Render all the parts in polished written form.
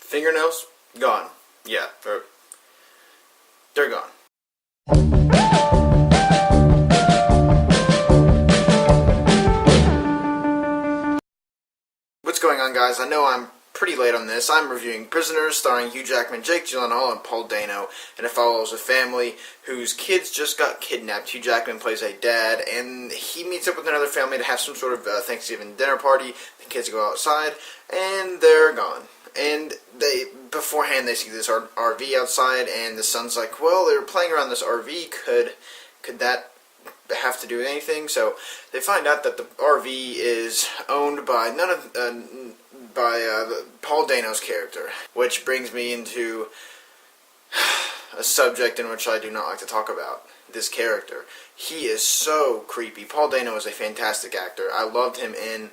Fingernails? Gone. Yeah, they're gone. What's going on, guys? I know I'm pretty late on this. I'm reviewing Prisoners, starring Hugh Jackman, Jake Gyllenhaal, and Paul Dano, and it follows a family whose kids just got kidnapped. Hugh Jackman plays a dad, and he meets up with another family to have some sort of Thanksgiving dinner party. The kids go outside, and they're gone. And beforehand, they see this RV outside, and the son's like, well, they were playing around this RV, could that have to do with anything? So they find out that the RV is owned by Paul Dano's character, which brings me into a subject in which I do not like to talk about. This character. He is so creepy. Paul Dano is a fantastic actor. I loved him in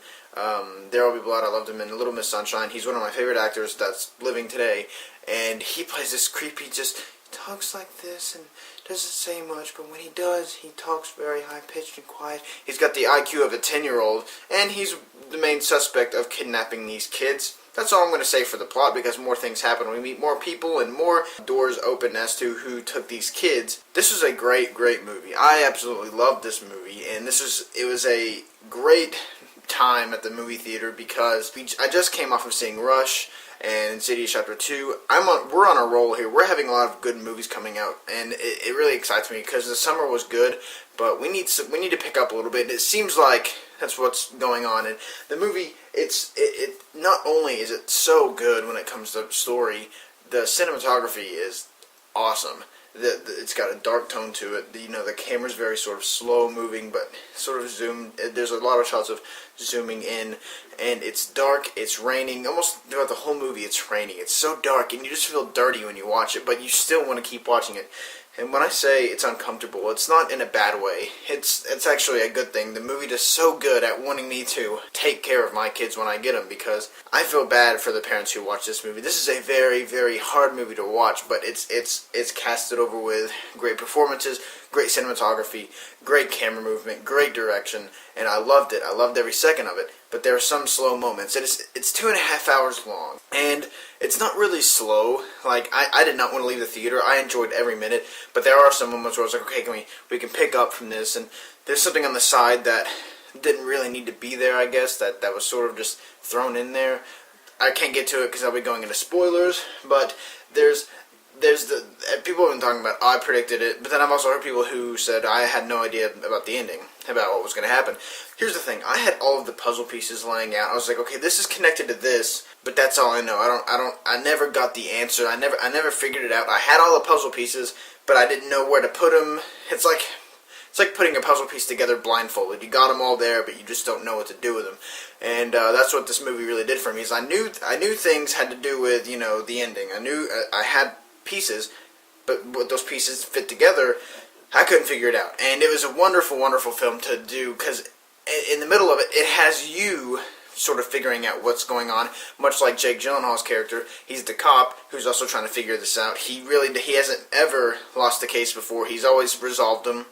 There Will Be Blood. I loved him in Little Miss Sunshine. He's one of my favorite actors that's living today. And he plays this creepy, just talks like this and doesn't say much, but when he does, he talks very high-pitched and quiet. He's got the IQ of a 10-year-old, and he's the main suspect of kidnapping these kids. That's all I'm going to say for the plot, because more things happen. We meet more people and more doors open as to who took these kids. This was a great, great movie. I absolutely loved this movie, and it was a great time at the movie theater because I just came off of seeing Rush and Insidious Chapter 2. We're on a roll here. We're having a lot of good movies coming out, and it really excites me because the summer was good, but we need to pick up a little bit. It seems like that's what's going on. And the movie, it not only is it so good when it comes to story, the cinematography is awesome. It's got a dark tone to it. The camera's very sort of slow moving, but sort of zoomed. There's a lot of shots of zooming in, and it's dark. It's raining. Almost throughout the whole movie, it's raining. It's so dark, and you just feel dirty when you watch it, but you still want to keep watching it. And when I say it's uncomfortable, it's not in a bad way. It's actually a good thing. The movie does so good at wanting me to take care of my kids when I get them, because I feel bad for the parents who watch this movie. This is a very, very hard movie to watch, but it's casted over with great performances, great cinematography, great camera movement, great direction, and I loved it. I loved every second of it. But there are some slow moments. It's 2.5 hours long, and it's not really slow. Like, I did not want to leave the theater. I enjoyed every minute, but there are some moments where I was like, okay, we can pick up from this, and there's something on the side that didn't really need to be there, I guess, that was sort of just thrown in there. I can't get to it because I'll be going into spoilers, but there's the people have been talking about, I predicted it, but then I've also heard people who said I had no idea about the ending, about what was going to happen. Here's the thing, I had all of the puzzle pieces laying out. I was like, okay, this is connected to this, but that's all I know. I never got the answer. I never figured it out. I had all the puzzle pieces, but I didn't know where to put them. It's like putting a puzzle piece together blindfolded. You got them all there, but you just don't know what to do with them. And that's what this movie really did for me. Is I knew things had to do with the ending. I knew I had pieces, but what those pieces fit together, I couldn't figure it out. And it was a wonderful, wonderful film to do, because in the middle of it, it has you sort of figuring out what's going on, much like Jake Gyllenhaal's character. He's the cop who's also trying to figure this out. He hasn't ever lost a case before. He's always resolved them.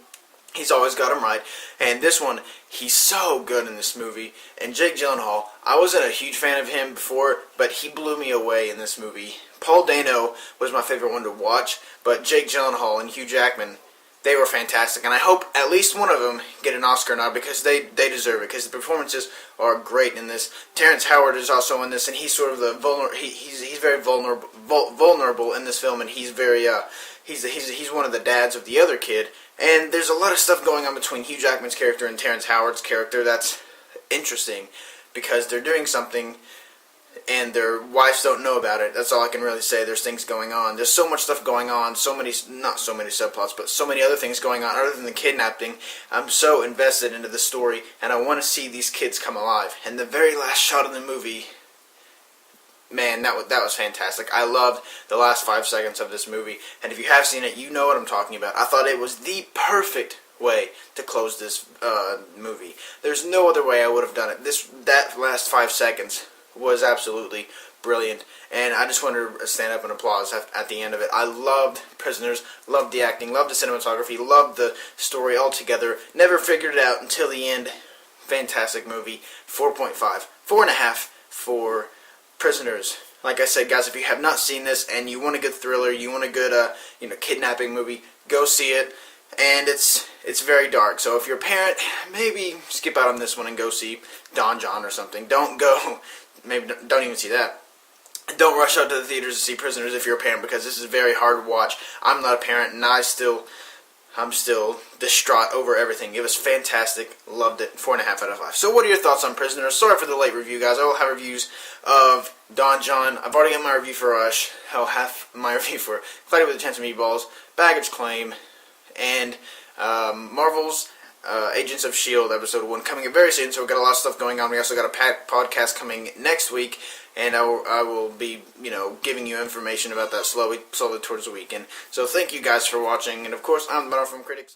He's always got him right. And this one, he's so good in this movie. And Jake Gyllenhaal, I wasn't a huge fan of him before, but he blew me away in this movie. Paul Dano was my favorite one to watch, but Jake Gyllenhaal and Hugh Jackman, they were fantastic. And I hope at least one of them get an Oscar nod, because they deserve it, because the performances are great in this. Terrence Howard is also in this, and he's sort of he's very vulnerable in this film, and he's very he's one of the dads of the other kid. And there's a lot of stuff going on between Hugh Jackman's character and Terrence Howard's character that's interesting, because they're doing something and their wives don't know about it. That's all I can really say. There's things going on. There's so much stuff going on. Not so many subplots, but so many other things going on other than the kidnapping. I'm so invested into the story, and I want to see these kids come alive. And the very last shot of the movie, man, that was fantastic. I loved the last 5 seconds of this movie, and if you have seen it, you know what I'm talking about. I thought it was the perfect way to close this movie. There's no other way I would have done it. That last 5 seconds was absolutely brilliant, and I just wanted to stand up and applause at the end of it. I loved Prisoners, loved the acting, loved the cinematography, loved the story altogether. Never figured it out until the end. Fantastic movie. 4.5. 4.5 for Prisoners. Like I said, guys, if you have not seen this and you want a good thriller, you want a good kidnapping movie, go see it. And it's very dark. So if you're a parent, maybe skip out on this one and go see Don John or something. Don't go. Maybe don't even see that. Don't rush out to the theaters to see Prisoners if you're a parent, because this is very hard to watch. I'm not a parent, and I'm still distraught over everything. It was fantastic. Loved it. 4.5 out of 5. So what are your thoughts on Prisoners? Sorry for the late review, guys. I will have reviews of Don John. I've already got my review for Rush. I'll have my review for Fighting with a Chance of Meatballs, Baggage Claim, and Marvel's Agents of S.H.I.E.L.D. Episode 1 coming in very soon. So we've got a lot of stuff going on. We also got a podcast coming next week. And I will be, giving you information about that slowly towards the weekend. So thank you guys for watching. And of course, I'm the Film Critic.